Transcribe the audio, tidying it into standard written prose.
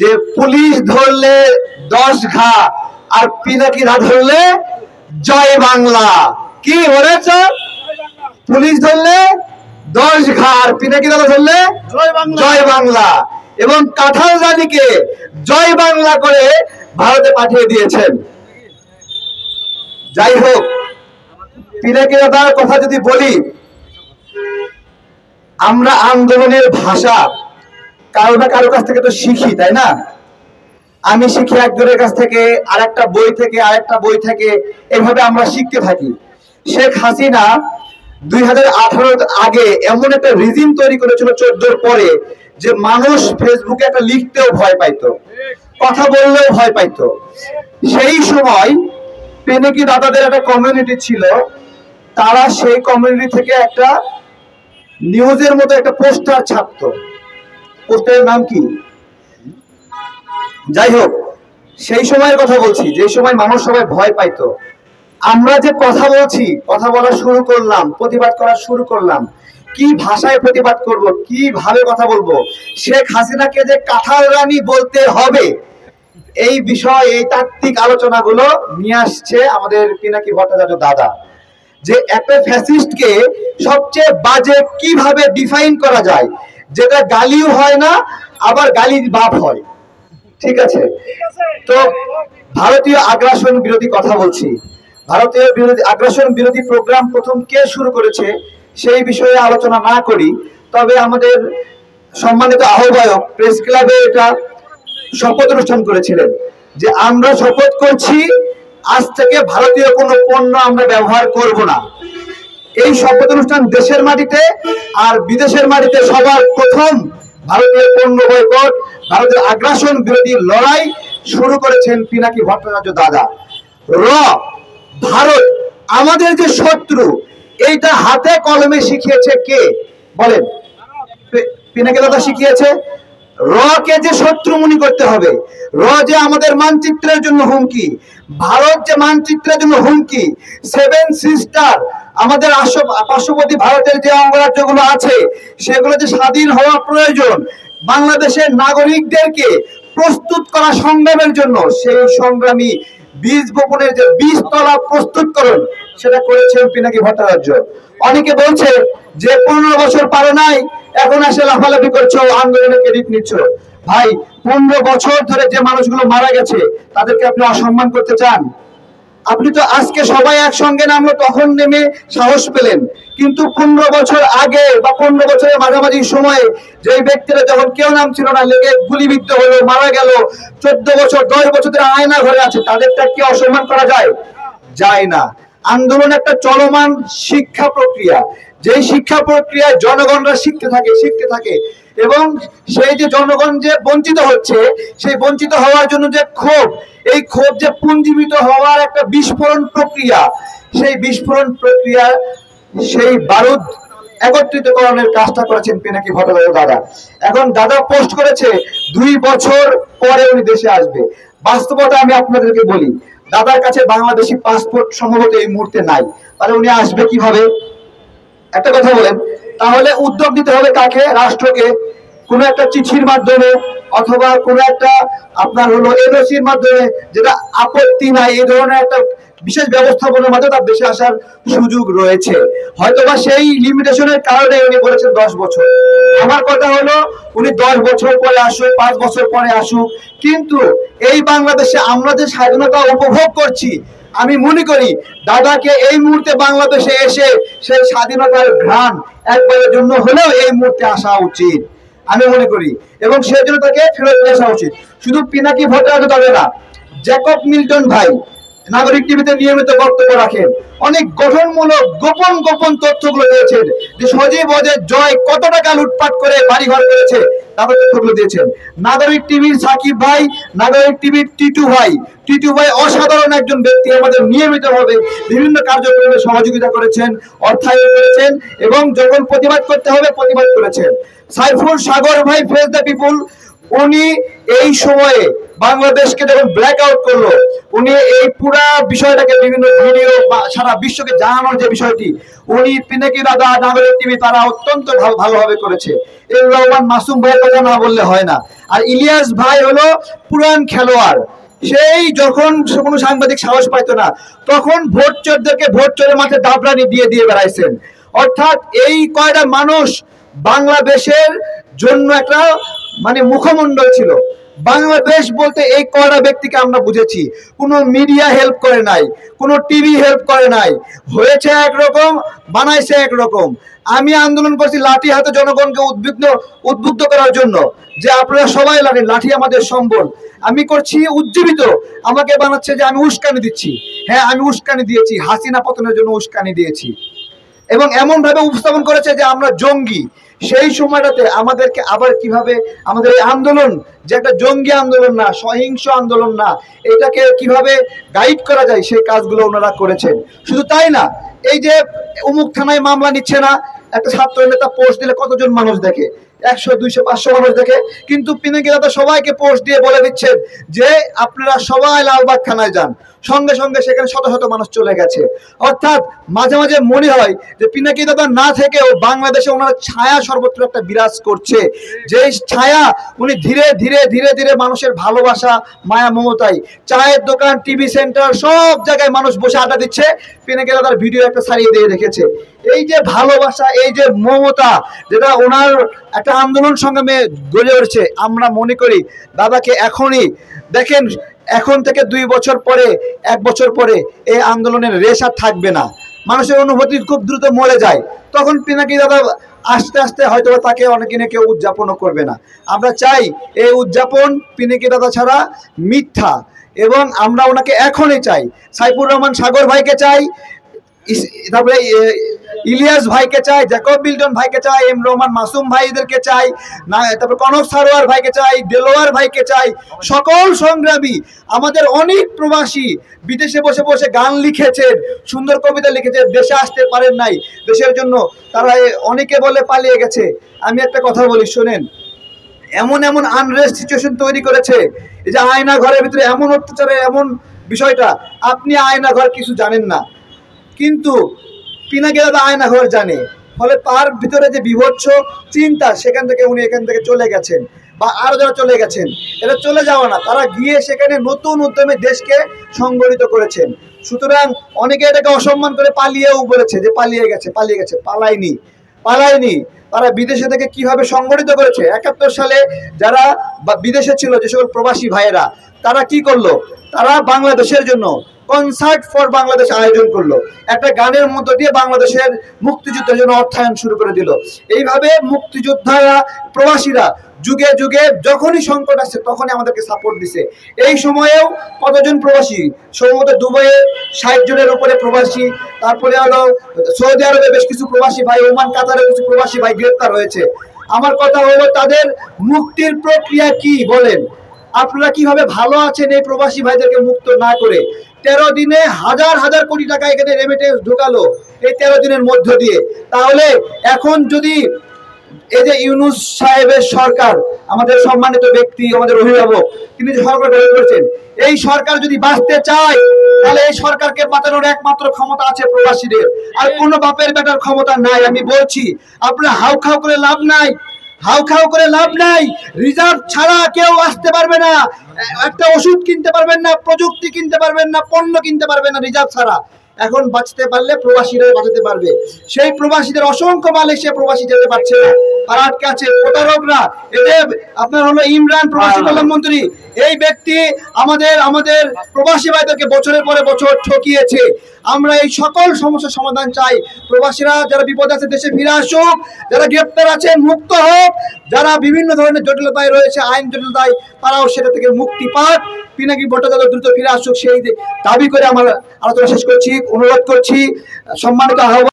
যে পুলিশ ধরলে 10 ঘা আর পিনাকি না ধরলে জয় বাংলা। কি বলেছ? পুলিশ ধরলে 10 ঘা আর পিনাকি দাদা ধরলে জয় বাংলা। এবং কাঁঠাল রানীকে জয় বাংলা করে ভারতে পাঠিয়ে দিয়েছেন। যাই হোক, পিনাকি দাদার কথা যদি বলি, আমরা আন্দোলনের ভাষা কারো না কারো কাছ থেকে তো শিখি, তাই না? আমি শিখি একজনের কাছ থেকে, আরেকটা বই থেকে, আরেকটা বই থেকে, এইভাবে আমরা শিখতে থাকি। শেখ হাসিনা 2018 আগে এমন একটা রিজিম তৈরি করেছিল 14 পরে, যে মানুষ ফেসবুকে একটা লিখতেও ভয় পাইতো, কথা বললেও ভয় পাইতো। সেই সময় পিনাকি দাদাদের একটা কমিউনিটি ছিল, তারা সেই কমিউনিটি থেকে একটা নিউজের মতো একটা পোস্টার ছাপতো। পোস্টারের নাম কি? যাই হোক, সেই সময়ের কথা বলছি, যে সময় মানুষ সবাই ভয় পাইতো। আমরা যে কথা বলছি, কথা বলা শুরু করলাম, প্রতিবাদ করা শুরু করলাম, কি ভাষায় প্রতিবাদ করব, কিভাবে কথা বলবো, শেখ হাসিনাকে যে কাঁঠাল রানী বলতে হবে, এই বিষয়ে এই তাত্ত্বিক আলোচনাগুলো নিয়ে আসছে আমাদের পিনাকি ভট্টাচার্য দাদা। যে একটা ফ্যাসিস্টকে সবচেয়ে বাজে কিভাবে ডিফাইন করা যায়, যেটা গালিও হয় না, আবার গালির বাপ হয়। ঠিক আছে, তো ভারতীয় আগ্রাসন বিরোধী কথা বলছি। ভারতীয় আগ্রাসন বিরোধী প্রোগ্রাম প্রথম কে শুরু করেছে সেই বিষয়ে আলোচনা না করি, তবে আমাদের সম্মানিত আহ্বায়ক প্রেস ক্লাবে এটা শপথ অনুষ্ঠান করেছিলেন যে আমরা শপথ করছি আজ থেকে ভারতীয় কোনো পণ্য আমরা ব্যবহার করব না। এই শপথ অনুষ্ঠান দেশের মাটিতে আর বিদেশের মাটিতে সবার প্রথম ভারতীয় পণ্য বয়কট, ভারতের আগ্রাসন বিরোধী লড়াই শুরু করেছেন পিনাকি ভট্টাচার্য দাদা। ভারত আমাদের যে শত্রু, এইটা হাতে কলমে শিখিয়েছে কে বলেন? পিনাকি দাদা শিখিয়েছে। কে যে শত্রু মনে করতে হবে, যে আমাদের মানচিত্রের জন্য হুমকি, ভারত যে মানচিত্রের জন্য হুমকি, 7 সিস্টার আমাদের পার্শ্ববর্তী ভারতের যে অঙ্গরাজ্যগুলো আছে সেগুলো যে স্বাধীন হওয়া প্রয়োজন, বাংলাদেশের নাগরিকদেরকে প্রস্তুত করা সংগ্রামের জন্য, সেই সংগ্রামী বীজ বপনের যে বীজতলা প্রস্তুতকরণ, সেটা করেছেন পিনাকি ভট্টাচার্য। অনেকে বলছে যে 15 বছর পারে নাই, এখন এসে লাফালাফি করছো, আন্দোলনের ক্রেডিট নিচ্ছ। ভাই, 15 বছর ধরে যে মানুষগুলো মারা গেছে তাদেরকে আপনি অসম্মান করতে চান? আপনি তো আজকে সবাই একসঙ্গে নামলো তখন নেমে সাহস পেলেন, কিন্তু 15 বছর আগে বা 15 বছরের মাঝামাঝি সময়ে যে ব্যক্তিরা যখন কেউ নামছিল না, লেগে গুলিবিদ্ধ হলো, মারা গেল, 14 বছর 10 বছর ধরে আয়না ঘরে আছে, তাদেরটা কি অসম্মান করা যায়? যায় না। আন্দোলন একটা চলমান শিক্ষা প্রক্রিয়া, যেই শিক্ষা প্রক্রিয়ায় জনগণরা শিখতে থাকে এবং সেই যে জনগণ যে বঞ্চিত হচ্ছে, সেই বঞ্চিত হওয়ার জন্য যে ক্ষোভ, এই ক্ষোভ যে পুঞ্জীবিত হওয়ার একটা বিস্ফোরণ প্রক্রিয়া, সেই বিস্ফোরণ প্রক্রিয়া, সেই বারুদ একত্রিতকরণের কাজটা করেছেন পিনাকি ভট্টাচার্য দাদা। এখন দাদা পোস্ট করেছে 2 বছর পরে উনি দেশে আসবে। বাস্তবতা আমি আপনাদেরকে বলি, দাদার কাছে বাংলাদেশি পাসপোর্ট সম্ভবত এই মুহূর্তে নাই, তাহলে উনি আসবে কিভাবে? একটা কথা বলেন, তাহলে উদ্যোগ নিতে হবে কাকে? রাষ্ট্রকে। কোনো একটা চিঠির মাধ্যমে অথবা কোনো একটা আপনার হলো এনওসির মাধ্যমে, যেটা আপত্তি নাই, এই ধরনের একটা বিশেষ ব্যবস্থাপনার মাধ্যমে তার দেশে আসার সুযোগ রয়েছে। হয়তোবা সেই লিমিটেশনের কারণে উনি বলেছেন 10 বছর। আমার কথা হলো উনি 10 বছর পরে আসুক, 5 বছর পরে আসুক, কিন্তু এই বাংলাদেশে আমরা যে স্বাধীনতা উপভোগ করছি, আমি মনে করি দাদাকে এই মুহূর্তে বাংলাদেশে এসে সেই স্বাধীনতার ঘ্রাণ একবারের জন্য হলেও এই মুহূর্তে আসা উচিত আমি মনে করি, এবং সেজন্য তাকে ফেরত নিয়ে আসা উচিত। শুধু পিনাকি ভট্টাচার্য তবে না, জ্যাকব মিল্টন ভাই নাগরিক টিভিতে নিয়মিত বক্তব্য রাখেন, অনেক গঠনমূলক গোপন তথ্যগুলো দিয়েছেন, যে সজীব ওদের জয় কত টাকা লুটপাট করে বাড়িঘর করেছে, তাদের তথ্যগুলো দিয়েছেন। নাগরিক টিভির সাকিব ভাই, নাগরিক টিভির টিটু ভাই অসাধারণ একজন ব্যক্তি, আমাদের নিয়মিতভাবে বিভিন্ন কার্যক্রমে সহযোগিতা করেছেন, অর্থায়ন করেছেন, এবং যখন প্রতিবাদ করতে হবে প্রতিবাদ করেছেন। সাইফুল সাগর ভাই, ফেস দ্য পিপুল, উনি এই সময়ে বাংলাদেশকে যখন ব্ল্যাক আউট করলো, উনি এই পুরা বিষয়টাকে বিভিন্ন ভিডিও সারা বিশ্বকে জানানোর যে বিষয়টি, উনি পিনাকি দাদা, নাগরিক টিভি তারা অত্যন্ত ভালোভাবে করেছে। এম রহমান মাসুম ভাইয়ের কথা না বললে হয় না। আর ইলিয়াস ভাই হলো পুরান খেলোয়াড়, সেই যখন কোনো সাংবাদিক সাহস পাইতো না তখন ভোট চোরদেরকে ভোট চোরের মাঠে দাবরানি দিয়ে দিয়ে বেড়াইছেন। অর্থাৎ এই কয়টা মানুষ বাংলাদেশের জন্য একটা মানে মুখমণ্ডল ছিল। বাংলাদেশ বলতে এই কয়টা ব্যক্তিকে আমরা বুঝেছি। কোনো মিডিয়া হেল্প করে নাই, কোনো টিভি হেল্প করে নাই, হয়েছে একরকম, বানাইছে একরকম। আমি আন্দোলন করছি লাঠি হাতে জনগণকে উদ্বুদ্ধ করার জন্য, যে আপনারা সবাই লাঠি, লাঠি আমাদের সম্বল। আমি করছি উজ্জীবিত, আমাকে বানাচ্ছে যে আমি উস্কানি দিচ্ছি। হ্যাঁ, আমি উস্কানি দিয়েছি, হাসিনা পতনের জন্য উস্কানি দিয়েছি, এবং এমন ভাবে উপস্থাপন করেছে যে আমরা জঙ্গি। সেই সময়টাতে আমাদেরকে আবার কিভাবে আমাদের এই আন্দোলন যে একটা জঙ্গি আন্দোলন না, সহিংস আন্দোলন না, এটাকে কিভাবে গাইড করা যায় সেই কাজগুলো ওনারা করেছেন। শুধু তাই না, এই যে অমুক থানায় মামলা নিচ্ছে না, একটা ছাত্র নেতা পোস্ট দিলে কতজন মানুষ দেখে, 100, 200, 500 মানুষ দেখে। কিন্তু পিনাকি দাদা সবাইকে পোস্ট দিয়ে বলে দিচ্ছেন যে আপনারা সবাই লালবাগ থানায় যান, সঙ্গে সঙ্গে সেখানে শত শত মানুষ চলে গেছে। অর্থাৎ মাঝে মাঝে মনে হয় যে পিনাকি দাদা না থেকেও বাংলাদেশে ওনার ছায়া সর্বত্র একটা বিরাজ করছে, যে ছায়া উনি ধীরে ধীরে ধীরে ধীরে মানুষের ভালোবাসা, মায়া, মমতায় চায়ের দোকান, টিভি সেন্টার, সব জায়গায় মানুষ বসে আড্ডা দিচ্ছে। পিনাকি দাদার ভিডিও একটা ছাড়িয়ে দিয়ে রেখেছে। এই যে ভালোবাসা, এই যে মমতা, যেটা ওনার একটা আন্দোলন সংগ্রামে গড়ে উঠছে, আমরা মনে করি দাদাকে এখনই দেখেন, এখন থেকে 2 বছর পরে, 1 বছর পরে এই আন্দোলনের রেশ আর থাকবে না। মানুষের অনুভূতি খুব দ্রুত মরে যায়, তখন পিনাকি দাদা আস্তে আস্তে হয়তো তাকে অনেকে কেউ উদযাপনও করবে না। আমরা চাই এই উদযাপন পিনাকি দাদা ছাড়া মিথ্যা, এবং আমরা ওনাকে এখনই চাই। সাইফুর রহমান সাগর ভাইকে চাই, তারপরে ইলিয়াস ভাইকে চাই, জ্যাকব বিল্টন ভাইকে চাই, এম রহমান মাসুম ভাইদেরকে চাই, তারপর কনক সারোয়ার ভাইকে চাই, দেলোয়ার ভাইকে চাই, সকল সংগ্রামী। আমাদের অনেক প্রবাসী বিদেশে বসে বসে গান লিখেছেন, সুন্দর কবিতা লিখেছেন, দেশে আসতে পারেন নাই, দেশের জন্য তারা অনেকে বলে পালিয়ে গেছে। আমি একটা কথা বলি, শোনেন, এমন এমন আনরেস্ট সিচুয়েশন তৈরি করেছে, এই যে আয়না ঘরের ভিতরে এমন অত্যাচারের এমন বিষয়টা, আপনি আয়না ঘর কিছু জানেন না, কিন্তু পিনাকি দাদা আয়না ঘর জানে। ফলে তার ভিতরে যে বিভৎস চিন্তা, সেখান থেকে উনি এখান থেকে চলে গেছেন, বা আরো যারা চলে গেছেন, এটা চলে যাওয়া না, তারা গিয়ে সেখানে নতুন উদ্যমে দেশকে সংগঠিত করেছেন। সুতরাং অনেকে এটাকে অসম্মান করে পালিয়েও বলেছে যে পালিয়ে গেছে, পালিয়ে গেছে। পালায়নি, পালায়নি। তারা বিদেশে থেকে কিভাবে সংগঠিত করেছে। 71 সালে যারা বিদেশে ছিল, যে সকল প্রবাসী ভাইয়েরা, তারা কি করলো, তারা বাংলাদেশের জন্য কনসার্ট ফর বাংলাদেশ আয়োজন করলো, একটা গানের মধ্য দিয়ে বাংলাদেশের মুক্তিযুদ্ধের জন্য অর্থায়ন শুরু করে দিল। এইভাবে মুক্তিযোদ্ধারা, প্রবাসীরা যুগে যুগে যখনই সংকট আসছে তখনই আমাদেরকে সাপোর্ট দিছে। এই সময়েও কতজন প্রবাসী, সম্ভবত দুবাইয়ে 60 জনের উপরে প্রবাসী, তারপরে হলো সৌদি আরবে বেশ কিছু প্রবাসী ভাই, ওমান, কাতারে কিছু প্রবাসী ভাই গ্রেপ্তার হয়েছে। আমার কথা হলো, তাদের মুক্তির প্রক্রিয়া কি বলেন? আপনারা কিভাবে ভালো আছেন এই প্রবাসী ভাইদেরকে মুক্ত না করে? 13 দিনে হাজার হাজার কোটি টাকা এখানে রেমিটেন্স ঢোকালো এই 13 দিনের মধ্য দিয়ে। তাহলে এখন যদি এই যে ইউনূস সাহেবের সরকার, আমাদের সম্মানিত ব্যক্তি, আমাদের অভিভাবক, তিনি যে সরকার গঠন করেছেন, এই সরকার যদি বাঁচতে চায়, তাহলে এই সরকারকে বাঁচানোর একমাত্র ক্ষমতা আছে প্রবাসীদের, আর কোনো বাপের বেটার ক্ষমতা নাই। আমি বলছি, আপনারা হাউখাউ করে লাভ নাই, হাউখাউ করে লাভ নাই। রিজার্ভ ছাড়া কেউ আসতে পারবে না, একটা ওষুধ কিনতে পারবেন না, প্রযুক্তি কিনতে পারবেন না, পণ্য কিনতে পারবেন না রিজার্ভ ছাড়া। এখন বাঁচতে পারলে প্রবাসীরা বাঁচাতে পারবে। সেই প্রবাসীদের অসংখ্য মালয়েশিয়া প্রবাসী যেতে পারছে না, তারা আটকে আছে। প্রতারকরা, এদের আপনার হলো ইমরান প্রবাসী প্রধানমন্ত্রী, এই ব্যক্তি আমাদের প্রবাসী ভাইদেরকে বছরের পরে বছর ঠকিয়েছে। আমরা এই সকল সমস্যার সমাধান চাই। প্রবাসীরা যারা বিপদে আছে দেশে ফিরে আসুক, যারা গ্রেপ্তার আছে মুক্ত হোক, যারা বিভিন্ন ধরনের জটিলতায় রয়েছে, আইন জটিলতায়, তারাও সেটা থেকে মুক্তি পাক। পিনাকি ভট্টাচার্য দ্রুত ফিরে আসুক, সেই দাবি করে আমার আলোচনা শেষ করছি। অনুরোধ করছি সম্মানিত আহ্বান